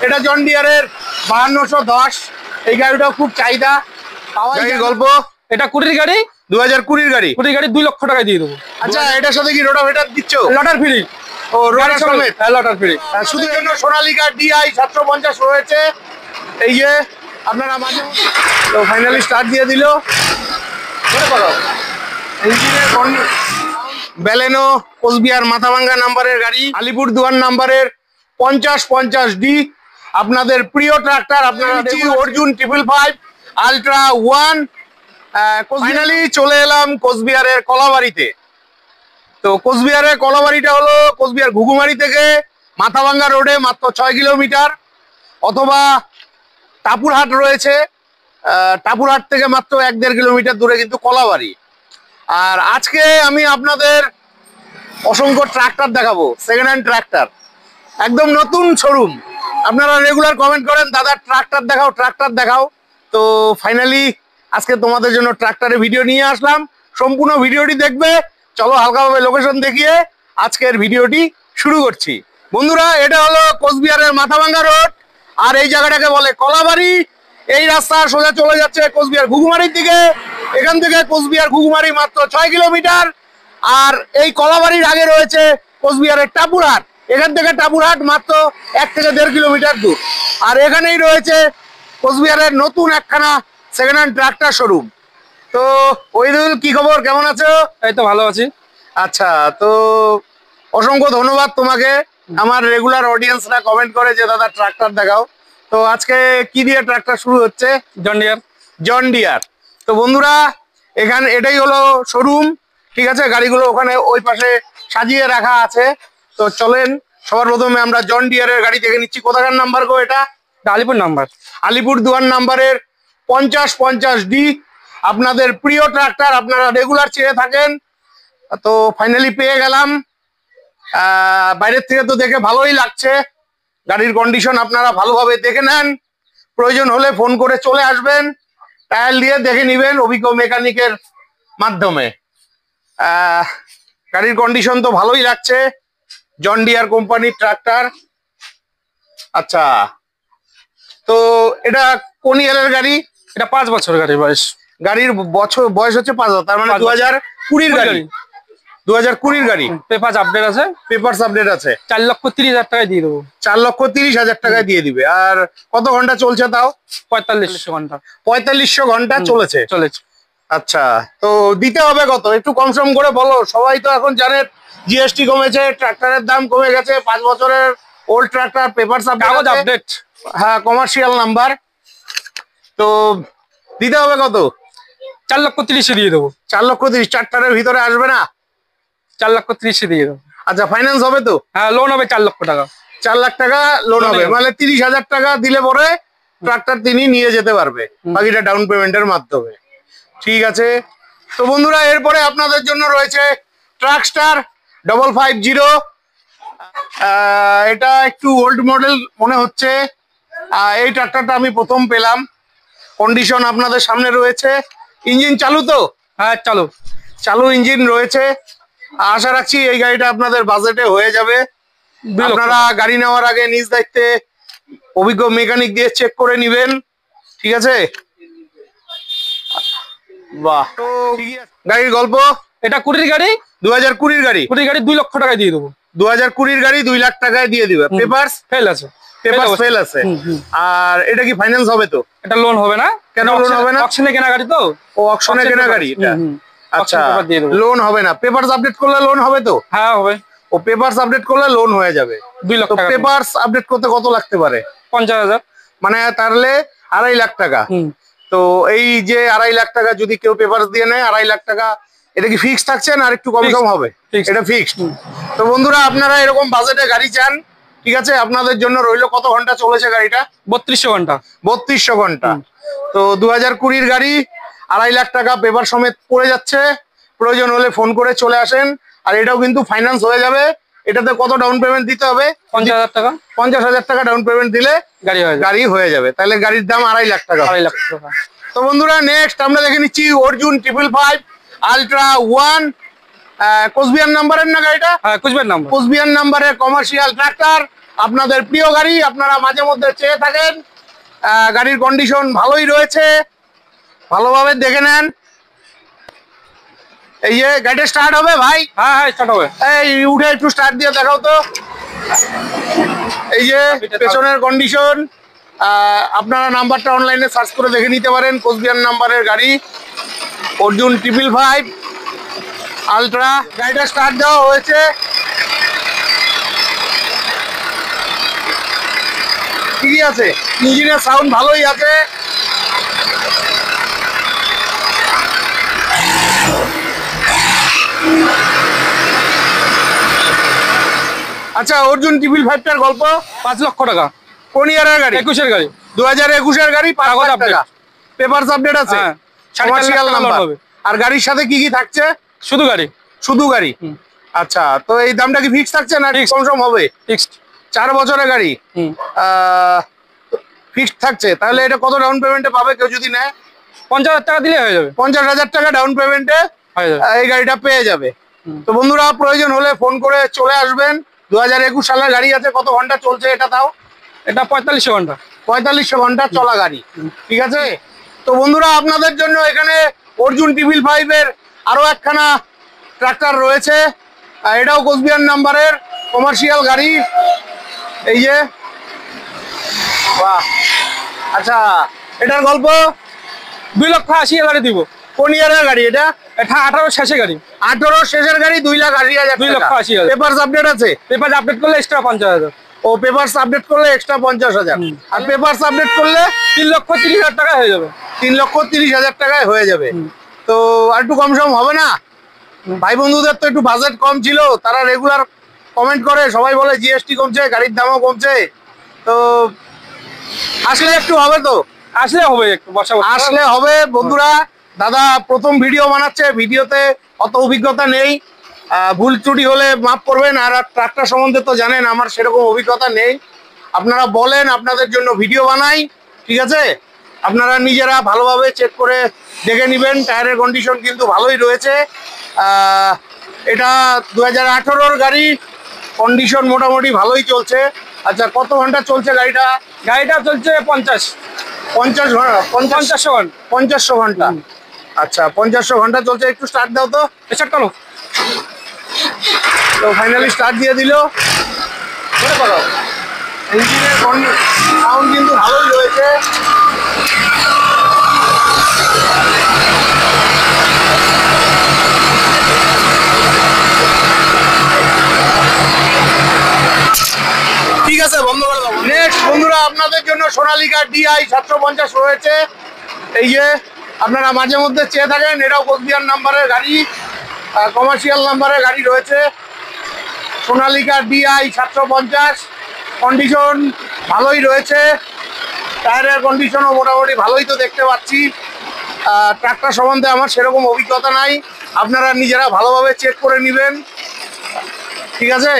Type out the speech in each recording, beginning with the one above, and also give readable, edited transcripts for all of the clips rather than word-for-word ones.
এটা জন ডিয়ারের 5210। এই গাড়িটাও খুব চাহিদা পাওয়া যায়। গল্প এটা কুড়ির গাড়ি, 2020 গাড়ি। কুড়ির গাড়ি 2 লক্ষ টাকায় দিয়ে দেবো। আচ্ছা, এটার সাথে কি রোটাভেটার দিচ্ছ? লটার ফ্রি। ও রোটার সমেত? হ্যাঁ, লটার ফ্রি। শুধু জন্য সোনালিকা DI 750 রয়েছে। এই যে আপনারা মাঝে তো ফাইনালি স্টার্ট দিয়ে দিল। ইঞ্জিনের ব্যালেনো কোচবিহার মাথাভাঙ্গা নাম্বারের গাড়ি, আলিপুরদুয়ার নাম্বারের 5050D। আপনাদের প্রিয় ট্রাক্টর, আপনারা অর্জুন 555 আলট্রা 1। ফাইনালি চলে এলাম কোচবিহারের কলাবাড়িতে। তো কোচবিহারের কলাবাড়িটা হলো কোচবিহার ঘুঘুমারি থেকে মাথাভাঙ্গা রোডে মাত্র 6 কিলোমিটার, অথবা টাপুরহাট রয়েছে, টাপুরহাট থেকে মাত্র 1-1.5 কিলোমিটার দূরে কিন্তু কলাবাড়ি। আর আজকে আমি আপনাদের অসংখ্য ট্রাক্টর দেখাবো, সেকেন্ড হ্যান্ড ট্রাক্টর, একদম নতুন শোরুম। আপনারা রেগুলার কমেন্ট করেন দাদা ট্রাক্টর দেখাও, ট্রাক্টর দেখাও। তো ফাইনালি আজকে তোমাদের জন্য ট্রাক্টরের ভিডিও নিয়ে আসলাম। সম্পূর্ণ ভিডিওটি দেখবে। চলো হালকাভাবে লোকেশন দেখিয়ে আজকের ভিডিওটি শুরু করছি। বন্ধুরা, এটা হলো কোচবিহারের মাথাভাঙ্গা রোড, আর এই জায়গাটাকে বলে কলাবাড়ি। এই রাস্তা সোজা চলে যাচ্ছে কোচবিহার ঘুঘুমারির দিকে। এখান থেকে কোচবিহার ঘুঘুমারি মাত্র 6 কিলোমিটার। আর এই কলাবাড়ির আগে রয়েছে কোচবিহারের টাপুরহাট। এখান থেকে টাপুরহাট মাত্র 1 থেকে 1.5 কিলোমিটার দূর। আর এখানেই রয়েছে কোচবিহারের নতুন একখানা সেকেন্ড হ্যান্ড ট্রাক্টর শোরুম। তো ওইদুল, কি খবর, কেমন আছো? এই তো ভালো আছি। আচ্ছা, তো অসংখ্য ধন্যবাদ তোমাকে। আমার রেগুলার অডিয়েন্সরা কমেন্ট করে যে দাদা ট্রাক্টর দেখাও। তো আজকে কি দিয়ে ট্রাক্টর শুরু হচ্ছে? John Deere. John Deere. তো বন্ধুরা, এখানে এটাই হলো শোরুম, ঠিক আছে? গাড়িগুলো ওখানে ওই পাশে সাজিয়ে রাখা আছে। তো চলেন সবার প্রথমে আমরা জন ডিয়ারের গাড়ি দেখে নিচ্ছি। কোথাকার নাম্বার গো এটা? আলিপুর নাম্বার, আলিপুরদুয়ার নাম্বারের 5050D। আপনাদের প্রিয় ট্রাক্টর, আপনারা রেগুলার চেয়ে থাকেন। তো ফাইনালি পেয়ে গেলাম। বাইরের থেকে তো দেখে ভালোই লাগছে। গাড়ির কন্ডিশন আপনারা ভালোভাবে দেখে নেন, প্রয়োজন হলে ফোন করে চলে আসবেন, ট্রায়াল দিয়ে দেখে নিবেন অভিজ্ঞ মেকানিকের মাধ্যমে। গাড়ির কন্ডিশন তো ভালোই লাগছে, জন ডিয়ার কোম্পানির ট্রাক্টর। আচ্ছা, তো এটা কোন ইয়ারের গাড়ি? এটা 5 বছর গাড়ির বয়স। গাড়ির বয়স হচ্ছে 5 বছর, তার মানে 2020 গাড়ি। 2020 গাড়ি। পেপারস আপডেট আছে। পেপারস আপডেট আছে। 4,30,000 টাকায় দিয়ে দেবো। 4,30,000 টাকায় দিয়ে দিবে। আর কত ঘন্টা চলছে তাও? 4500 ঘন্টা। 4500 ঘন্টা চলেছে। আচ্ছা, তো দিতে হবে কত? একটু কম সম করে বলো। সবাই তো এখন জানে জিএসটি কমেছে, ট্রাক্টরের দাম কমে গেছে। 5 বছরের ওল্ড ট্রাক্টর, পেপারস আপডেট, হ্যাঁ, কমার্শিয়াল নাম্বার। তো দিতে হবে কত? 4,30,000 দিয়ে দেবো। 4,30,000। চারটারের ভিতরে আসবে না? 4,30,000 দিয়ে দেবো। আচ্ছা, ফাইন্যান্স হবে তো? হ্যাঁ, লোন হবে 4 লক্ষ টাকা। 4 লাখ টাকা লোন হবে, মানে 30,000 টাকা দিলে পরে ট্রাক্টর তিনি নিয়ে যেতে পারবে, বাকিটা ডাউন পেমেন্টের মাধ্যমে। ঠিক আছে। তো বন্ধুরা, এরপরে আপনাদের জন্য রয়েছে ট্রাকস্টার 550। এটা একটু ওল্ড মডেল মনে হচ্ছে। এই ট্রাক্টরটা আমি প্রথম পেলাম। কন্ডিশন আপনাদের সামনে রয়েছে। ইঞ্জিন চালু তো? হ্যাঁ, চালু ইঞ্জিন রয়েছে। আশা রাখছি এই গাড়িটা আপনাদের বাজেটে হয়ে যাবে। আপনারা গাড়ি নেওয়ার আগে নিজ দায়িত্বে অভিজ্ঞ মেকানিক দিয়ে চেক করে নিবেন, ঠিক আছে? বাহ, গাড়ির গল্প। এটা কুড়ির গাড়ি, 2020 গাড়ি। কুড়ির গাড়ি 2 লক্ষ টাকায় দিয়ে দেবো। 2020 গাড়ি 2 লাখ টাকায় দিয়ে দিবে। পেপারস ফেল আছে। ফেল আছে। আর এটা কি ফাইন্যান্স হবে তো? এটা লোন হবে না। কেন লোন হবে না? অকশনে কেনা গাড়ি তো। ও, অকশনে কেনা গাড়ি এটা। আচ্ছা, লোন হবে না। পেপারস আপডেট করলে লোন হবে তো? হ্যাঁ, হবে। ও, পেপারস আপডেট করলে লোন হয়ে যাবে। 2 লক্ষ টাকা। পেপারস আপডেট করতে কত লাগতে পারে? 50,000। মানে তাহলে 2.5 লাখ টাকা। তো এই যে 2.5 লাখ টাকা যদি কেউ পেপারস দিয়ে নেয়, 2.5 লাখ টাকা, এটা কি ফিক্স থাকছে না আর একটু কম সম হবে? এটা ফিক্সড। তো বন্ধুরা, আপনারা এরকম বাজেটে গাড়ি চান, ঠিক আছে? আপনাদের জন্য রইলো কত ঘন্টা চলেছে গাড়িটা? 3200 ঘন্টা। 3200 ঘন্টা। তো 2020 গাড়ি, 2.5 লাখ টাকা পেপার সমেত পড়ে যাচ্ছে। প্রয়োজন হলে ফোন করে চলে আসেন। আর এটাও কিন্তু ফাইন্যান্স হয়ে যাবে। এটাতে কত ডাউন পেমেন্ট দিতে হবে? 50,000 টাকা। 50,000 টাকা ডাউন পেমেন্ট দিলে গাড়ি হয়ে যাবে। তাহলে গাড়ির দাম 2.5 লাখ টাকা। 2.5 লাখ টাকা। তো বন্ধুরা, নেক্সট আমরা দেখে নিচ্ছি অর্জুন 555 আলট্রা 1। কোচবিহার নাম্বারের না গাড়িটা? হ্যাঁ, কোচবিহার নাম্বার। কোচবিহার নাম্বারের কমার্শিয়াল ট্রাক্টর। আপনাদের প্রিয় গাড়ি, আপনারা মাঝে মধ্যে চেয়ে থাকেন। গাড়ির কন্ডিশন ভালোই রয়েছে, ভালোভাবে দেখে নেন। এই যে গাড়িটা স্টার্ট হবে ভাই? হ্যাঁ হ্যাঁ স্টার্ট হবে। এই উঠে একটু স্টার্ট দিয়ে দেখাও তো। এই যে পেছনের কন্ডিশন, আপনারা নাম্বারটা অনলাইনে সার্চ করে দেখে নিতে পারেন। কোচবিহার নাম্বারের গাড়ি, অর্জুন 555 আলট্রা। গাড়িটা স্টার্ট দেওয়া হয়েছে। ঠিকই আছে, ইঞ্জিনের সাউন্ড ভালোই আছে। আচ্ছা, অর্জুন 555টার গল্প। 5 লক্ষ টাকা। কোন ইয়ারের গাড়ি? 21-এর গাড়ি। 2021-এর গাড়ি, 5 লাখ টাকা। পেপারস আপডেট আছে, হ্যাঁ, কমার্শিয়াল 4.5 লাখ নাম্বার। হবে। আর গাড়ির সাথে কি কি থাকছে? শুধু গাড়ি। শুধু গাড়ি। আচ্ছা, তো এই দামটা কি ফিক্স থাকছে না কম সম হবে? ফিক্সড। 4 বছরের গাড়ি ফিক্সড থাকছে। তাহলে এটা কত ডাউন পেমেন্টে পাবে কেউ যদি নেয়? 50,000 টাকা দিলে হয়ে যাবে। 50,000 টাকা ডাউন পেমেন্টে এই গাড়িটা পেয়ে যাবে। তো বন্ধুরা, প্রয়োজন হলে ফোন করে চলে আসবেন। 2021 সালের গাড়ি আছে। কত ঘন্টা চলছে এটা তাও? এটা 4500 ঘন্টা। 4500 ঘন্টা চলা গাড়ি। ঠিক আছে। তো বন্ধুরা, আপনাদের জন্য এখানে অর্জুন 555-এর আরো একখানা ট্রাক্টর রয়েছে। এটাও কোচবিহার নাম্বারের কমার্শিয়াল গাড়ি। এই যে, বাহ। আচ্ছা, এটার গল্প? 2,80,000 দিব। কোন ইয়ারের গাড়ি এটা? এটা 18 শেষের গাড়ি। 18 শেষের গাড়ি, 2,80,000। 2,80,000। পেপারস আপডেট আছে? পেপার আপডেট করলে এক্সট্রা 50,000। ও, পেপারস আপডেট করলে এক্সট্রা 50,000। আর পেপারস আপডেট করলে 3,30,000 টাকা হয়ে যাবে। 3,30,000 টাকায় হয়ে যাবে। তো আর একটু কম সম হবে না? ভাই বন্ধুদের তো একটু বাজেট কম ছিল, তারা রেগুলার কমেন্ট করে, সবাই বলে জিএসটি কমছে, গাড়ির দামও কমছে। তো আসলে একটু হবে তো? আসলে হবে, একটু বসা আসলে হবে। বন্ধুরা, দাদা প্রথম ভিডিও বানাচ্ছে, ভিডিওতে অত অভিজ্ঞতা নেই। ভুল ত্রুটি হলে মাফ করবেন। আর ট্রাক্টর সম্বন্ধে তো জানেন আমার সেরকম অভিজ্ঞতা নেই। আপনারা বলেন, আপনাদের জন্য ভিডিও বানাই। ঠিক আছে, আপনারা নিজেরা ভালোভাবে চেক করে দেখে নেবেন। টায়ারের কন্ডিশন কিন্তু ভালোই রয়েছে। এটা 2018-র গাড়ি, কন্ডিশন মোটামুটি ভালোই চলছে। আচ্ছা, কত ঘন্টা চলছে গাড়িটা? গাড়িটা চলছে 50 50 ঘন্টা। 500 ঘন্টা। 500 ঘন্টা। আচ্ছা, 500 ঘন্টা চলছে। একটু স্টার্ট দাও তো। স্টার্ট করো। তো ফাইনালি স্টার্ট দিয়ে দিল। ইঞ্জিনের সাউন্ড কিন্তু ভালোই রয়েছে। ঠিক আছে, বন্ধ করে দাও। নেক্সট বন্ধুরা, আপনাদের জন্য সোনালিকা DI 750 রয়েছে। এই যে আপনারা মাঝে মধ্যে চেয়ে থাকেন, এটাও কোচবিহার নাম্বারের গাড়ি, কমার্শিয়াল নাম্বারের গাড়ি রয়েছে। সোনালিকা DI 750, কন্ডিশন ভালোই রয়েছে। টায়ারের কন্ডিশনও মোটামুটি ভালোই তো দেখতে পাচ্ছি। ট্রাক্টর সম্বন্ধে আমার সেরকম অভিজ্ঞতা নাই, আপনারা নিজেরা ভালোভাবে চেক করে নেবেন। ঠিক আছে।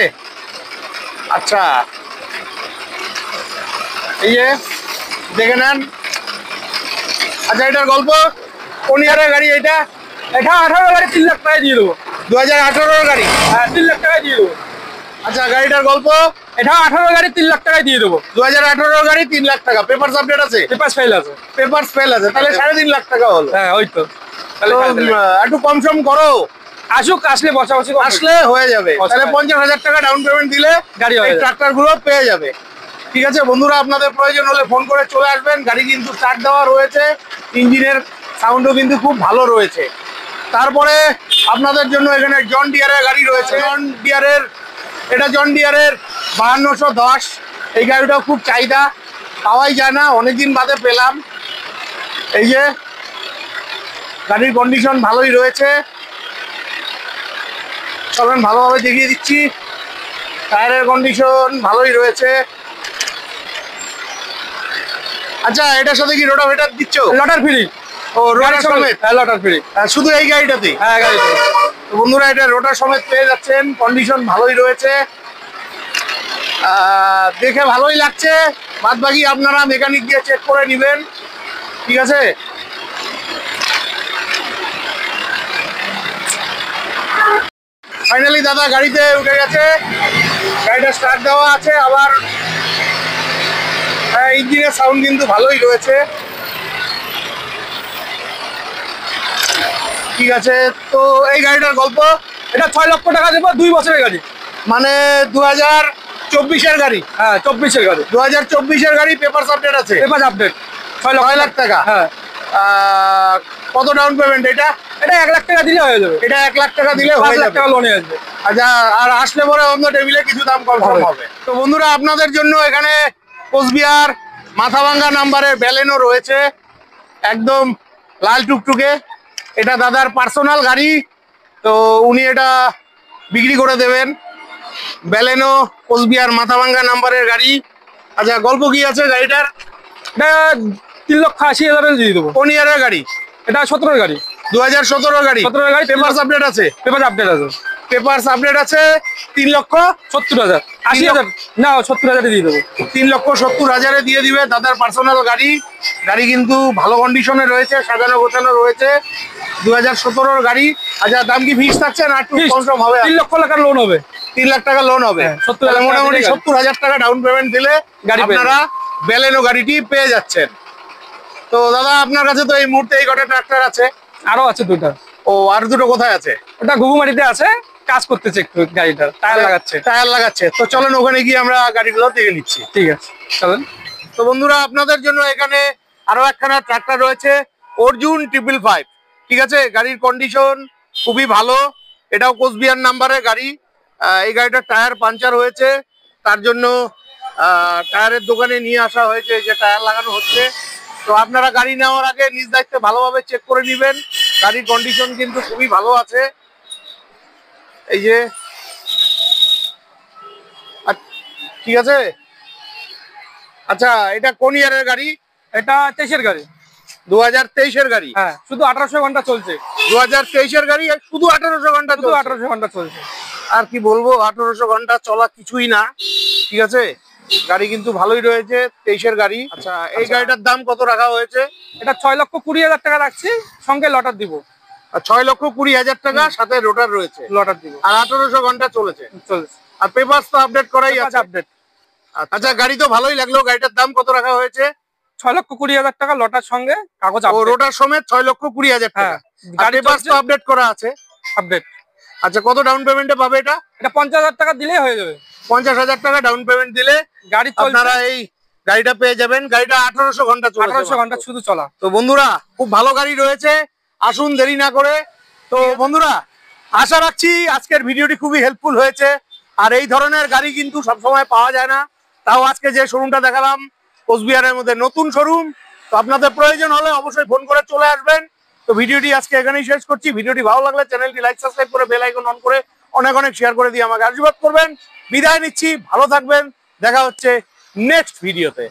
আচ্ছা, এই যে দেখে নেন। আচ্ছা, এটার গল্প? কোন ইয়ারের গাড়ি এটা? এটা 18 গাড়ি 3 লাখ টাকায় দিয়ে দেবো। 2018-র গাড়ি? হ্যাঁ, 3 লাখ টাকায় দিয়ে দেবো। আচ্ছা, গাড়িটার গল্প? এটা 18 গাড়ি 3 লাখ টাকায় দিয়ে দেবো। 2018-র গাড়ি, 3 লাখ টাকা। পেপারস আপডেট আছে? পেপার ফেল আছে। পেপারস ফেল আছে, তাহলে 3.5 লাখ টাকা হলো। হ্যাঁ, ওই তো। তো একটু কম সম করো। আসুক, আসলে বসাবসি আসলে হয়ে যাবে। তাহলে 50,000 টাকা ডাউন পেমেন্ট দিলে গাড়ি এই ট্রাক্টর গুলো পেয়ে যাবে। ঠিক আছে বন্ধুরা, আপনাদের প্রয়োজন হলে ফোন করে চলে আসবেন। গাড়ি কিন্তু স্টার্ট দেওয়া রয়েছে, ইঞ্জিনের সাউন্ডও কিন্তু খুব ভালো রয়েছে। তারপরে আপনাদের জন্য এখানে জন ডিয়ারের গাড়ি রয়েছে। এটা জন ডিয়ারের 5210। এই গাড়িটাও খুব চাহিদা, পাওয়াই যায় না, অনেকদিন বাদে পেলাম। এই যে গাড়ির কন্ডিশন ভালোই রয়েছে। চলেন ভালোভাবে দেখিয়ে দিচ্ছি। টায়ারের কন্ডিশন ভালোই রয়েছে। আচ্ছা, এটার সাথে কি রোটাভেটার দিচ্ছ? লটার ফ্রি। ও, রোটার সমেত? হ্যাঁ, লটার ফ্রি। শুধু এই গাড়িটাতে? হ্যাঁ, গাড়িতে। বন্ধুরা, এটা রোটার সমেত পেয়ে যাচ্ছেন। কন্ডিশন ভালোই রয়েছে, দেখে ভালোই লাগছে। বাদ বাকি আপনারা মেকানিক দিয়ে চেক করে নেবেন। ঠিক আছে। ফাইনালি দাদা গাড়িতে উঠে গেছে, গাড়িটা স্টার্ট দেওয়া আছে, আবার ইঞ্জিনের সাউন্ড কিন্তু ভালোই রয়েছে। ঠিক আছে, তো এই গাড়িটার গল্প। এটা 6 লক্ষ টাকা দেবো, 2 বছরের গাড়ি, মানে 2024-এর গাড়ি। হ্যাঁ 24-এর গাড়ি, 2024-এর গাড়ি, পেপারস আপডেট আছে। পেপার আপডেট, 6 লাখ টাকা। হ্যাঁ। কত ডাউন পেমেন্ট এটা? এটা 1 লাখ টাকা দিলে হয়ে যাবে। এটা 1 লাখ টাকা দিলে 5 হয়ে লাখ যাবে। টাকা লোনে আসবে। আচ্ছা, আর আসলে পরে অন্য টেবিলে কিছু দাম কম হবে। তো বন্ধুরা, আপনাদের জন্য এখানে কোচবিহার মাথাভাঙ্গা নাম্বারের ব্যালেনো রয়েছে, একদম লাল টুকটুকে। এটা দাদার পার্সোনাল গাড়ি, তো উনি এটা বিক্রি করে দেবেন। ব্যালেনো কোচবিহার মাথাভাঙ্গা নাম্বারের গাড়ি। আচ্ছা, গল্প কি আছে গাড়িটার? এটা 3,80,000 দিয়ে দেবো। কোন ইয়ারের গাড়ি? এটা 17-এর গাড়ি, 2017 গাড়ি। 17-এর গাড়ি, পেপারস আপডেট আছে। পেপার আপডেট আছে। পেপারস আপডেট আছে। 3,70,000, 80,000 না, 70,000 দিয়ে দেবো। 3,70,000 দিয়ে দিবে। দাদার পার্সোনাল গাড়ি, গাড়ি কিন্তু ভালো কন্ডিশনে রয়েছে, সাজানো গোছানো রয়েছে। 2017-র গাড়ি। আচ্ছা, দাম কি ফিক্স থাকছে না একটু কম হবে? 3 লক্ষ টাকার লোন হবে। 3 লাখ টাকা লোন হবে। হ্যাঁ, 70,000 তাহলে মোটামুটি টাকা 70,000 টাকা ডাউন পেমেন্ট দিলে গাড়ি পেয়ে আপনারা ব্যালেনো গাড়িটি পেয়ে যাচ্ছেন। তো দাদা, আপনার কাছে তো এই মুহূর্তে এই কটা ট্রাক্টর আছে? আরো আছে 2টা। ও, আর দুটো কোথায় আছে? ওটা ঘুঘুমারিতে আছে, কাজ করতেছে একটু, গাড়িটার টায়ার লাগাচ্ছে। টায়ার লাগাচ্ছে। তো চলেন ওখানে গিয়ে আমরা গাড়িগুলো দেখে নিচ্ছি। ঠিক আছে, চলেন। তো বন্ধুরা, আপনাদের জন্য এখানে আরো একখানা ট্রাক্টর রয়েছে, অর্জুন 555। ঠিক আছে, গাড়ির কন্ডিশন খুবই ভালো। এটাও কোচবিহার নাম্বারের গাড়ি। এই গাড়িটার টায়ার পাঞ্চার হয়েছে, তার জন্য টায়ারের দোকানে নিয়ে আসা হয়েছে, যে টায়ার লাগানো হচ্ছে। তো আপনারা গাড়ি নেওয়ার আগে নিজ দায়িত্বে ভালোভাবে চেক করে নেবেন। গাড়ির কন্ডিশন কিন্তু খুবই ভালো আছে। এই যে, ঠিক আছে। আচ্ছা, এটা কোন ইয়ারের গাড়ি? এটা 23-এর গাড়ি, 2023-এর গাড়ি। হ্যাঁ, শুধু 1800 ঘন্টা চলছে। 2023-এর গাড়ি, শুধু 1800 ঘন্টা শুধু চলছে। 1800 ঘন্টা চলছে। আর কি বলবো, 1800 ঘন্টা চলা কিছুই না। ঠিক আছে, গাড়ি কিন্তু ভালোই রয়েছে, 23-এর গাড়ি। আচ্ছা, এই গাড়িটার দাম কত রাখা হয়েছে? এটা 6,20,000 টাকা রাখছি, সঙ্গে লটার দিব। 6,20,000 টাকা, সাথে রোটার রয়েছে, লটার দিব। আর 1800 ঘন্টা চলেছে। চলছে। আর পেপারস তো আপডেট করাই আছে। আপডেট। আচ্ছা, গাড়ি তো ভালোই লাগলো। গাড়িটার দাম কত রাখা হয়েছে? 6,20,000 টাকা লটার সঙ্গে, কাগজ ও, আপডেট। রোটার সমেত 6,20,000 টাকা। হ্যাঁ, আর পেপারস তো আপডেট করা আছে। আপডেট। আচ্ছা, কত ডাউন পেমেন্টে পাবে এটা? এটা 50,000 টাকা দিলেই হয়ে যাবে। 50,000 টাকা ডাউন পেমেন্ট দিলে গাড়ি চলছে, আপনারা এই গাড়িটা পেয়ে যাবেন। গাড়িটা 1800 ঘন্টা চলেছে। 1800 ঘন্টা শুধু চলা। তো বন্ধুরা, খুব ভালো গাড়ি রয়েছে, আসুন দেরি না করে। তো বন্ধুরা, আশা রাখছি আজকের ভিডিওটি খুবই হেল্পফুল হয়েছে। আর এই ধরনের গাড়ি কিন্তু সবসময় পাওয়া যায় না। তাও আজকে যে শোরুমটা দেখালাম, কোচবিহারের মধ্যে নতুন শোরুম। তো আপনাদের প্রয়োজন হলে অবশ্যই ফোন করে চলে আসবেন। তো ভিডিওটি আজকে এখানেই শেষ করছি। ভিডিওটি ভালো লাগলে চ্যানেলটি লাইক, সাবস্ক্রাইব করে বেল আইকন অন করে অনেক অনেক শেয়ার করে দিয়ে আমাকে আশীর্বাদ করবেন। বিদায় নিচ্ছি, ভালো থাকবেন, দেখা হচ্ছে নেক্সট ভিডিওতে।